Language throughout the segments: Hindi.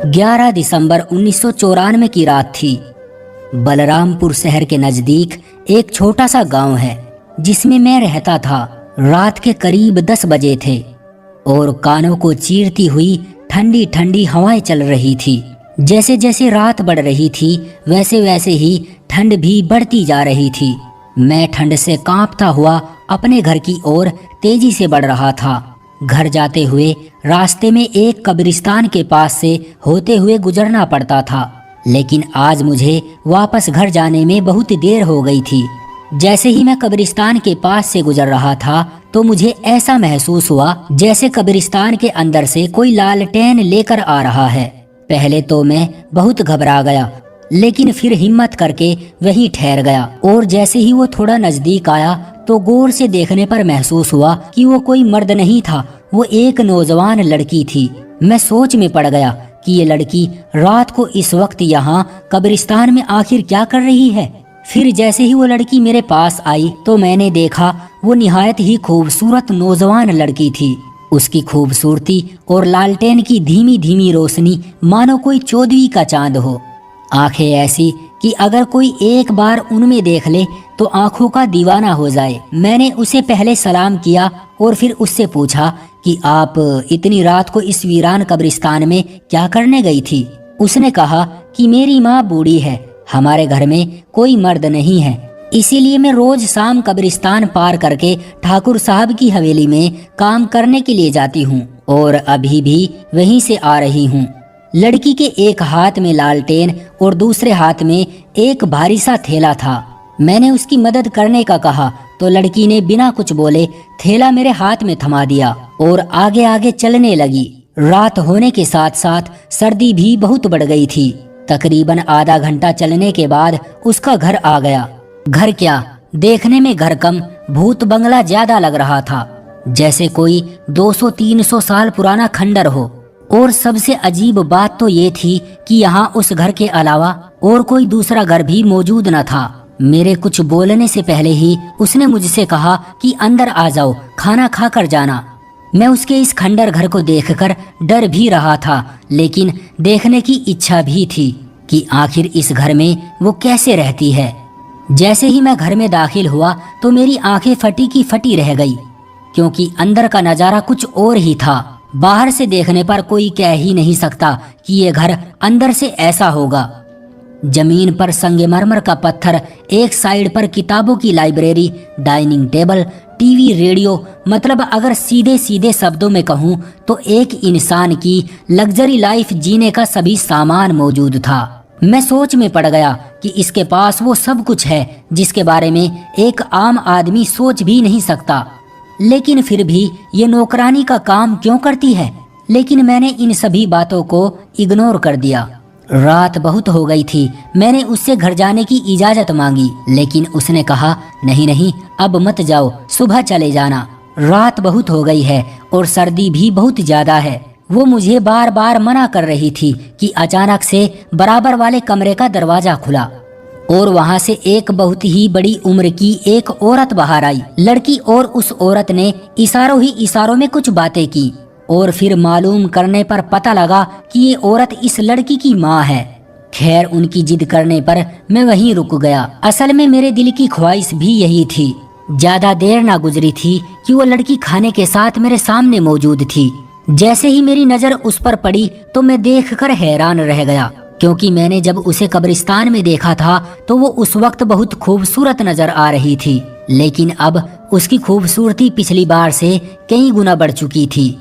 11 दिसंबर 1994 की रात थी। बलरामपुर शहर के नजदीक एक छोटा सा गांव है जिसमें मैं रहता था। रात के करीब 10 बजे थे और कानों को चीरती हुई ठंडी ठंडी हवाएं चल रही थी। जैसे जैसे रात बढ़ रही थी वैसे वैसे ही ठंड भी बढ़ती जा रही थी। मैं ठंड से कांपता हुआ अपने घर की ओर तेजी से बढ़ रहा था। घर जाते हुए रास्ते में एक कब्रिस्तान के पास से होते हुए गुजरना पड़ता था, लेकिन आज मुझे वापस घर जाने में बहुत देर हो गई थी। जैसे ही मैं कब्रिस्तान के पास से गुजर रहा था तो मुझे ऐसा महसूस हुआ जैसे कब्रिस्तान के अंदर से कोई लालटेन लेकर आ रहा है। पहले तो मैं बहुत घबरा गया, लेकिन फिर हिम्मत करके वहीं ठहर गया और जैसे ही वो थोड़ा नजदीक आया तो गौर से देखने पर महसूस हुआ कि वो कोई मर्द नहीं था, वो एक नौजवान लड़की थी। मैं सोच में पड़ गया कि ये लड़की रात को इस वक्त यहाँ कब्रिस्तान में आखिर क्या कर रही है। फिर जैसे ही वो लड़की मेरे पास आई तो मैंने देखा वो निहायत ही खूबसूरत नौजवान लड़की थी। उसकी खूबसूरती और लालटेन की धीमी धीमी रोशनी मानो कोई चौदहवीं का चांद हो। आंखें ऐसी कि अगर कोई एक बार उनमें देख ले तो आंखों का दीवाना हो जाए। मैंने उसे पहले सलाम किया और फिर उससे पूछा कि आप इतनी रात को इस वीरान कब्रिस्तान में क्या करने गई थी। उसने कहा कि मेरी माँ बूढ़ी है, हमारे घर में कोई मर्द नहीं है, इसीलिए मैं रोज शाम कब्रिस्तान पार करके ठाकुर साहब की हवेली में काम करने के लिए जाती हूँ और अभी भी वहीं से आ रही हूँ। लड़की के एक हाथ में लालटेन और दूसरे हाथ में एक भारी सा थैला था। मैंने उसकी मदद करने का कहा तो लड़की ने बिना कुछ बोले थैला मेरे हाथ में थमा दिया और आगे आगे चलने लगी। रात होने के साथ साथ सर्दी भी बहुत बढ़ गई थी। तकरीबन आधा घंटा चलने के बाद उसका घर आ गया। घर क्या, देखने में घर कम भूत बंगला ज्यादा लग रहा था, जैसे कोई 200-300 साल पुराना खंडर हो। और सबसे अजीब बात तो ये थी कि यहाँ उस घर के अलावा और कोई दूसरा घर भी मौजूद न था। मेरे कुछ बोलने से पहले ही उसने मुझसे कहा कि अंदर आ जाओ, खाना खा कर जाना। मैं उसके इस खंडर घर को देखकर डर भी रहा था, लेकिन देखने की इच्छा भी थी कि आखिर इस घर में वो कैसे रहती है। जैसे ही मैं घर में दाखिल हुआ तो मेरी आंखें फटी की फटी रह गई, क्योंकि अंदर का नजारा कुछ और ही था। बाहर से देखने पर कोई कह ही नहीं सकता कि ये घर अंदर से ऐसा होगा। जमीन पर संगमरमर का पत्थर, एक साइड पर किताबों की library, dining table, TV, radio, मतलब अगर सीधे सीधे शब्दों में कहूँ तो एक इंसान की लग्जरी लाइफ जीने का सभी सामान मौजूद था। मैं सोच में पड़ गया कि इसके पास वो सब कुछ है जिसके बारे में एक आम आदमी सोच भी नहीं सकता। लेकिन फिर भी ये नौकरानी का काम क्यों करती है? लेकिन मैंने इन सभी बातों को इग्नोर कर दिया। रात बहुत हो गई थी। मैंने उससे घर जाने की इजाजत मांगी, लेकिन उसने कहा नहीं नहीं, अब मत जाओ, सुबह चले जाना। रात बहुत हो गई है और सर्दी भी बहुत ज्यादा है। वो मुझे बार बार मना कर रही थी कि अचानक से बराबर वाले कमरे का दरवाजा खुला और वहां से एक बहुत ही बड़ी उम्र की एक औरत बाहर आई। लड़की और उस औरत ने इशारों ही इशारों में कुछ बातें की और फिर मालूम करने पर पता लगा कि ये औरत इस लड़की की माँ है। खैर, उनकी जिद करने पर मैं वहीं रुक गया। असल में मेरे दिल की ख्वाहिश भी यही थी। ज्यादा देर ना गुजरी थी कि वो लड़की खाने के साथ मेरे सामने मौजूद थी। जैसे ही मेरी नजर उस पर पड़ी तो मैं देखकर हैरान रह गया, क्योंकि मैंने जब उसे कब्रिस्तान में देखा था तो वो उस वक्त बहुत खूबसूरत नजर आ रही थी, लेकिन अब उसकी खूबसूरती पिछली बार से कई गुना बढ़ चुकी थी।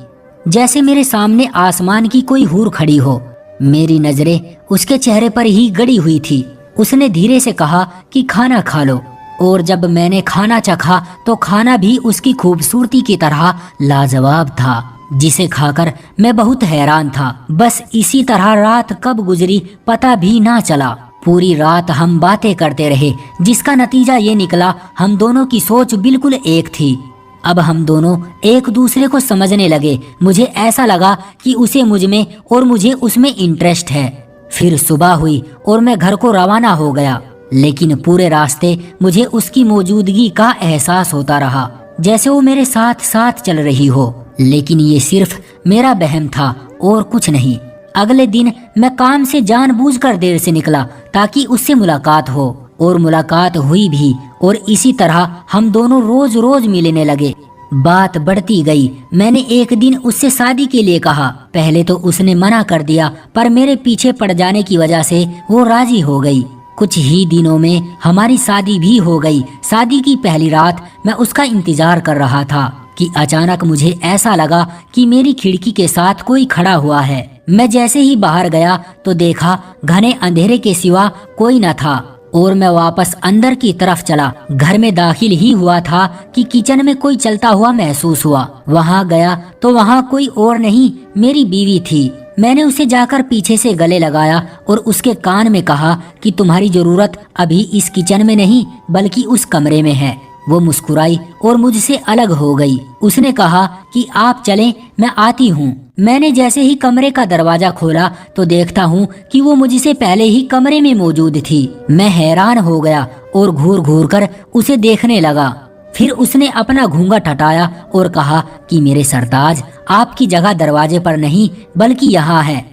जैसे मेरे सामने आसमान की कोई हूर खड़ी हो। मेरी नजरें उसके चेहरे पर ही गड़ी हुई थी। उसने धीरे से कहा कि खाना खा लो, और जब मैंने खाना चखा तो खाना भी उसकी खूबसूरती की तरह लाजवाब था, जिसे खाकर मैं बहुत हैरान था। बस इसी तरह रात कब गुजरी पता भी ना चला। पूरी रात हम बातें करते रहे, जिसका नतीजा ये निकला हम दोनों की सोच बिल्कुल एक थी। अब हम दोनों एक दूसरे को समझने लगे। मुझे ऐसा लगा कि उसे मुझ में और मुझे उसमें इंटरेस्ट है। फिर सुबह हुई और मैं घर को रवाना हो गया, लेकिन पूरे रास्ते मुझे उसकी मौजूदगी का एहसास होता रहा, जैसे वो मेरे साथ साथ चल रही हो। लेकिन ये सिर्फ मेरा वहम था और कुछ नहीं। अगले दिन मैं काम से जानबूझकर देर से निकला ताकि उससे मुलाकात हो, और मुलाकात हुई भी, और इसी तरह हम दोनों रोज रोज मिलने लगे। बात बढ़ती गई। मैंने एक दिन उससे शादी के लिए कहा। पहले तो उसने मना कर दिया, पर मेरे पीछे पड़ जाने की वजह से वो राजी हो गई। कुछ ही दिनों में हमारी शादी भी हो गई। शादी की पहली रात मैं उसका इंतजार कर रहा था कि अचानक मुझे ऐसा लगा कि मेरी खिड़की के साथ कोई खड़ा हुआ है। मैं जैसे ही बाहर गया तो देखा घने अंधेरे के सिवा कोई न था, और मैं वापस अंदर की तरफ चला। घर में दाखिल ही हुआ था कि किचन में कोई चलता हुआ महसूस हुआ। वहां गया तो वहां कोई और नहीं, मेरी बीवी थी। मैंने उसे जाकर पीछे से गले लगाया और उसके कान में कहा कि तुम्हारी जरूरत अभी इस किचन में नहीं बल्कि उस कमरे में है। वो मुस्कुराई और मुझसे अलग हो गई। उसने कहा कि आप चलें, मैं आती हूँ। मैंने जैसे ही कमरे का दरवाजा खोला तो देखता हूँ कि वो मुझसे पहले ही कमरे में मौजूद थी। मैं हैरान हो गया और घूर घूर कर उसे देखने लगा। फिर उसने अपना घूंघट हटाया और कहा कि मेरे सरताज, आपकी जगह दरवाजे पर नहीं बल्कि यहाँ है।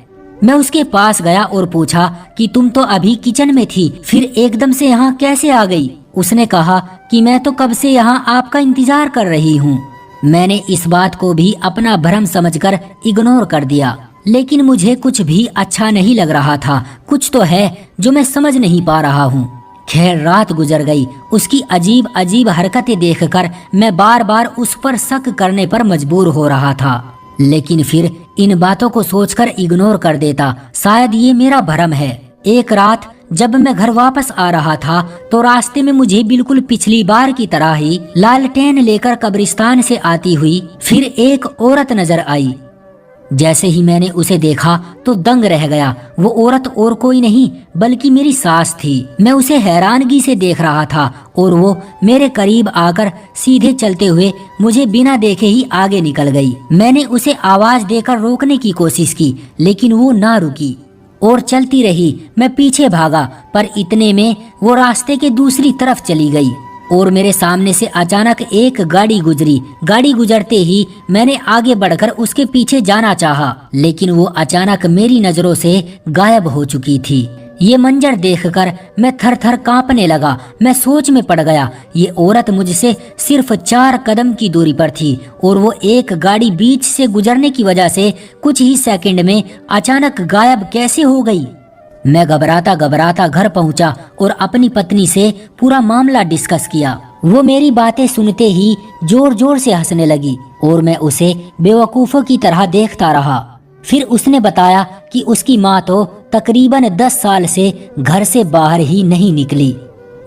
मैं उसके पास गया और पूछा कि तुम तो अभी किचन में थी, फिर एकदम से यहाँ कैसे आ गई? उसने कहा कि मैं तो कब से यहाँ आपका इंतजार कर रही हूँ। मैंने इस बात को भी अपना भ्रम समझकर इग्नोर कर दिया, लेकिन मुझे कुछ भी अच्छा नहीं लग रहा था। कुछ तो है जो मैं समझ नहीं पा रहा हूँ। खैर, रात गुजर गई। उसकी अजीब अजीब हरकतें देखकर मैं बार बार उस पर शक करने पर मजबूर हो रहा था, लेकिन फिर इन बातों को सोचकर इग्नोर कर देता। शायद ये मेरा भ्रम है। एक रात जब मैं घर वापस आ रहा था तो रास्ते में मुझे बिल्कुल पिछली बार की तरह ही लालटेन लेकर कब्रिस्तान से आती हुई फिर एक औरत नजर आई। जैसे ही मैंने उसे देखा तो दंग रह गया। वो औरत और कोई नहीं बल्कि मेरी सास थी। मैं उसे हैरानगी से देख रहा था और वो मेरे करीब आकर सीधे चलते हुए मुझे बिना देखे ही आगे निकल गई। मैंने उसे आवाज देकर रोकने की कोशिश की, लेकिन वो ना रुकी और चलती रही। मैं पीछे भागा, पर इतने में वो रास्ते के दूसरी तरफ चली गई और मेरे सामने से अचानक एक गाड़ी गुजरी। गाड़ी गुजरते ही मैंने आगे बढ़कर उसके पीछे जाना चाहा, लेकिन वो अचानक मेरी नजरों से गायब हो चुकी थी। ये मंजर देखकर मैं थर थर कांपने लगा। मैं सोच में पड़ गया। ये औरत मुझसे सिर्फ 4 कदम की दूरी पर थी और वो एक गाड़ी बीच से गुजरने की वजह से कुछ ही सेकंड में अचानक गायब कैसे हो गई। मैं घबराता घबराता घर पहुंचा और अपनी पत्नी से पूरा मामला डिस्कस किया। वो मेरी बातें सुनते ही जोर जोर से हंसने लगी और मैं उसे बेवकूफों की तरह देखता रहा। फिर उसने बताया कि उसकी माँ तो तकरीबन 10 साल से घर से बाहर ही नहीं निकली।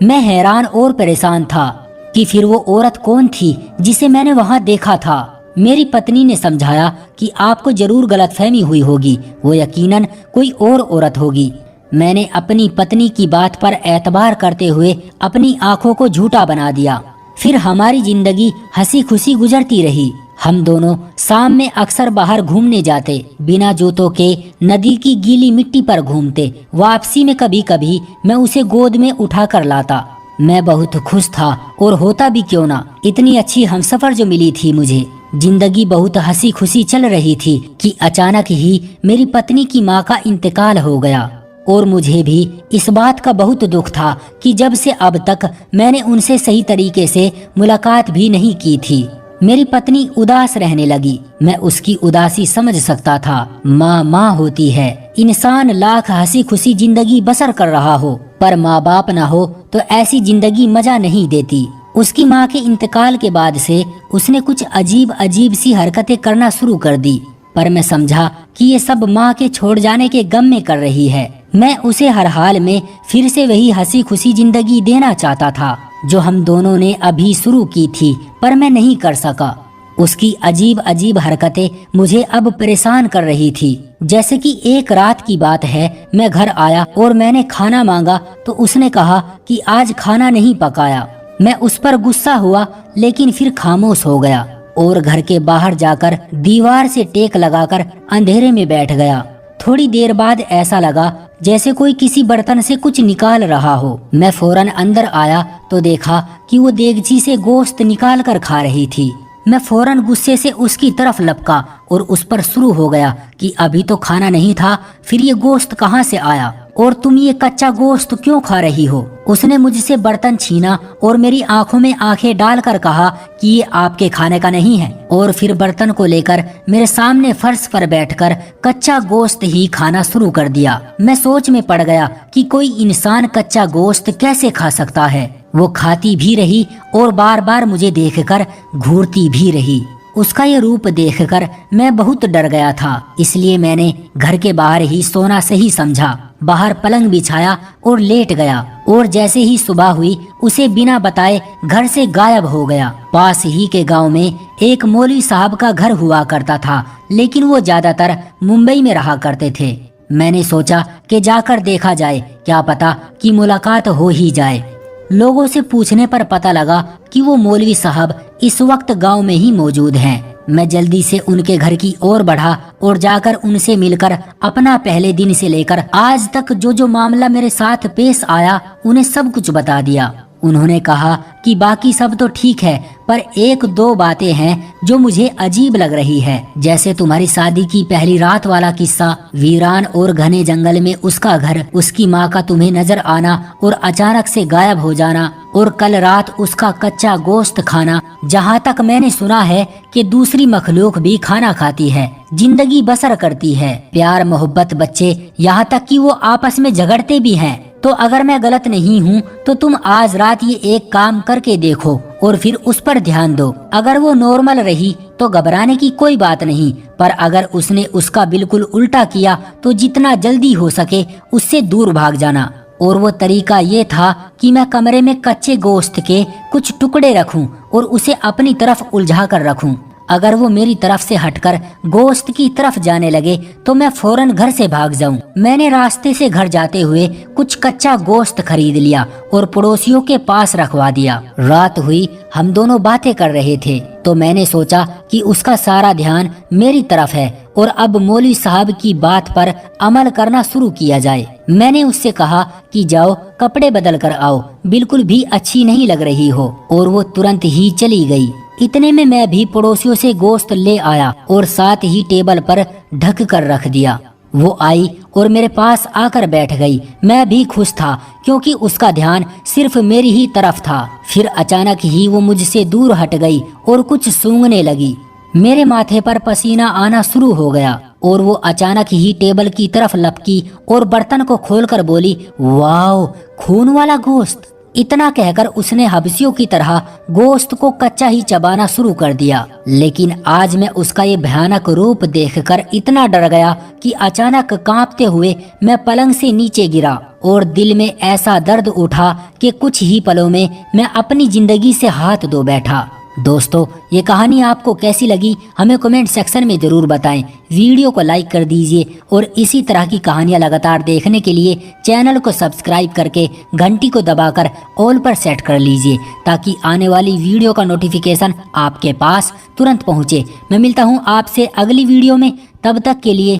मैं हैरान और परेशान था कि फिर वो औरत कौन थी जिसे मैंने वहाँ देखा था। मेरी पत्नी ने समझाया कि आपको जरूर गलतफहमी हुई होगी, वो यकीनन कोई और औरत होगी। मैंने अपनी पत्नी की बात पर एतबार करते हुए अपनी आंखों को झूठा बना दिया। फिर हमारी जिंदगी हंसी खुशी गुजरती रही। हम दोनों शाम में अक्सर बाहर घूमने जाते, बिना जूतों के नदी की गीली मिट्टी पर घूमते। वापसी में कभी कभी मैं उसे गोद में उठा कर लाता। मैं बहुत खुश था, और होता भी क्यों ना, इतनी अच्छी हमसफर जो मिली थी मुझे। जिंदगी बहुत हंसी खुशी चल रही थी कि अचानक ही मेरी पत्नी की माँ का इंतकाल हो गया, और मुझे भी इस बात का बहुत दुख था कि जब से अब तक मैंने उनसे सही तरीके से मुलाकात भी नहीं की थी। मेरी पत्नी उदास रहने लगी। मैं उसकी उदासी समझ सकता था। माँ माँ होती है। इंसान लाख हंसी खुशी जिंदगी बसर कर रहा हो, पर माँ बाप ना हो तो ऐसी जिंदगी मजा नहीं देती। उसकी माँ के इंतकाल के बाद से उसने कुछ अजीब अजीब सी हरकतें करना शुरू कर दी, पर मैं समझा कि ये सब माँ के छोड़ जाने के गम में कर रही है। मैं उसे हर हाल में फिर से वही हंसी खुशी जिंदगी देना चाहता था जो हम दोनों ने अभी शुरू की थी, पर मैं नहीं कर सका। उसकी अजीब अजीब हरकतें मुझे अब परेशान कर रही थी। जैसे कि एक रात की बात है, मैं घर आया और मैंने खाना मांगा तो उसने कहा कि आज खाना नहीं पकाया। मैं उस पर गुस्सा हुआ, लेकिन फिर खामोश हो गया और घर के बाहर जाकर दीवार से टेक लगाकर अंधेरे में बैठ गया। थोड़ी देर बाद ऐसा लगा जैसे कोई किसी बर्तन से कुछ निकाल रहा हो। मैं फौरन अंदर आया तो देखा कि वो देगची से गोश्त निकाल कर खा रही थी। मैं फौरन गुस्से से उसकी तरफ लपका और उस पर शुरू हो गया कि अभी तो खाना नहीं था, फिर ये गोश्त कहाँ से आया और तुम ये कच्चा गोश्त क्यों खा रही हो। उसने मुझसे बर्तन छीना और मेरी आंखों में आंखें डालकर कहा कि ये आपके खाने का नहीं है, और फिर बर्तन को लेकर मेरे सामने फर्श पर बैठकर कच्चा गोश्त ही खाना शुरू कर दिया। मैं सोच में पड़ गया कि कोई इंसान कच्चा गोश्त कैसे खा सकता है। वो खाती भी रही और बार बार मुझे देखकर घूरती भी रही। उसका ये रूप देखकर मैं बहुत डर गया था, इसलिए मैंने घर के बाहर ही सोना सही समझा। बाहर पलंग बिछाया और लेट गया, और जैसे ही सुबह हुई उसे बिना बताए घर से गायब हो गया। पास ही के गांव में एक मौलवी साहब का घर हुआ करता था, लेकिन वो ज्यादातर मुंबई में रहा करते थे। मैंने सोचा कि जाकर देखा जाए, क्या पता कि मुलाकात हो ही जाए। लोगों से पूछने पर पता लगा कि वो मौलवी साहब इस वक्त गांव में ही मौजूद हैं। मैं जल्दी से उनके घर की ओर बढ़ा और जाकर उनसे मिलकर अपना पहले दिन से लेकर आज तक जो मामला मेरे साथ पेश आया उन्हें सब कुछ बता दिया। उन्होंने कहा कि बाकी सब तो ठीक है, पर एक दो बातें हैं जो मुझे अजीब लग रही है। जैसे तुम्हारी शादी की पहली रात वाला किस्सा, वीरान और घने जंगल में उसका घर, उसकी माँ का तुम्हें नजर आना और अचानक से गायब हो जाना, और कल रात उसका कच्चा गोश्त खाना। जहाँ तक मैंने सुना है कि दूसरी मखलूक भी खाना खाती है, जिंदगी बसर करती है, प्यार मोहब्बत, बच्चे, यहाँ तक कि वो आपस में झगड़ते भी हैं। तो अगर मैं गलत नहीं हूँ तो तुम आज रात ये एक काम करके देखो और फिर उस पर ध्यान दो। अगर वो नॉर्मल रही तो घबराने की कोई बात नहीं, पर अगर उसने उसका बिल्कुल उल्टा किया तो जितना जल्दी हो सके उससे दूर भाग जाना। और वो तरीका ये था कि मैं कमरे में कच्चे गोश्त के कुछ टुकड़े रखूं और उसे अपनी तरफ उलझा कर रखूं। अगर वो मेरी तरफ से हटकर गोश्त की तरफ जाने लगे तो मैं फौरन घर से भाग जाऊं। मैंने रास्ते से घर जाते हुए कुछ कच्चा गोश्त खरीद लिया और पड़ोसियों के पास रखवा दिया। रात हुई, हम दोनों बातें कर रहे थे, तो मैंने सोचा कि उसका सारा ध्यान मेरी तरफ है और अब मौलवी साहब की बात पर अमल करना शुरू किया जाए। मैंने उससे कहा कि जाओ कपड़े बदल कर आओ, बिल्कुल भी अच्छी नहीं लग रही हो, और वो तुरंत ही चली गई। इतने में मैं भी पड़ोसियों से गोश्त ले आया और साथ ही टेबल पर ढक कर रख दिया। वो आई और मेरे पास आकर बैठ गई। मैं भी खुश था क्योंकि उसका ध्यान सिर्फ मेरी ही तरफ था। फिर अचानक ही वो मुझसे दूर हट गई और कुछ सूंघने लगी। मेरे माथे पर पसीना आना शुरू हो गया और वो अचानक ही टेबल की तरफ लपकी और बर्तन को खोलकर बोली, वाओ, खून वाला गोश्त। इतना कहकर उसने हबसियों की तरह गोश्त को कच्चा ही चबाना शुरू कर दिया। लेकिन आज मैं उसका ये भयानक रूप देखकर इतना डर गया कि अचानक कांपते हुए मैं पलंग से नीचे गिरा और दिल में ऐसा दर्द उठा कि कुछ ही पलों में मैं अपनी जिंदगी से हाथ धो बैठा। दोस्तों, ये कहानी आपको कैसी लगी हमें कमेंट सेक्शन में जरूर बताएं। वीडियो को लाइक कर दीजिए और इसी तरह की कहानियां लगातार देखने के लिए चैनल को सब्सक्राइब करके घंटी को दबाकर ऑल पर सेट कर लीजिए, ताकि आने वाली वीडियो का नोटिफिकेशन आपके पास तुरंत पहुंचे। मैं मिलता हूं आपसे अगली वीडियो में, तब तक के लिए